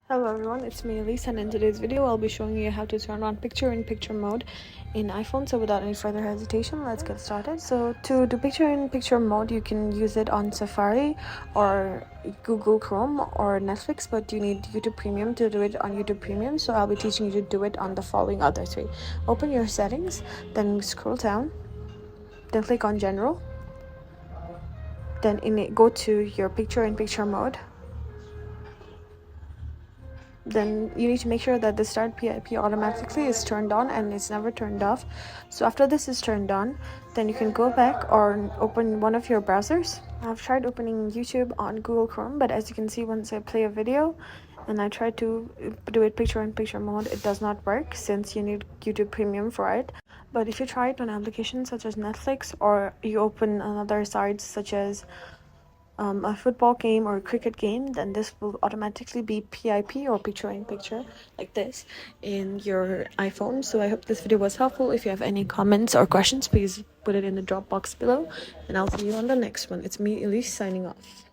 Hello everyone, it's me Elise, and in today's video I'll be showing you how to turn on picture-in-picture mode in iPhone. So without any further hesitation, let's get started. So to do picture-in-picture mode, you can use it on Safari or Google Chrome or Netflix, but you need YouTube Premium to do it on YouTube Premium. So I'll be teaching you to do it on the following other three. Open your settings, then scroll down, then click on General, then go to your picture-in-picture mode. Then you need to make sure that the start PIP automatically is turned on and it's never turned off. So after this is turned on, then you can go back or open one of your browsers. I've tried opening YouTube on Google Chrome, but as you can see, once I play a video and I try to do it picture-in-picture mode, it does not work since you need YouTube Premium for it. But if you try it on applications such as Netflix, or you open another sites such as a football game or a cricket game, then this will automatically be PIP or picture-in-picture like this in your iPhone. So I hope this video was helpful. If you have any comments or questions, please put it in the drop box below, and I'll see you on the next one. It's me, Elise, signing off.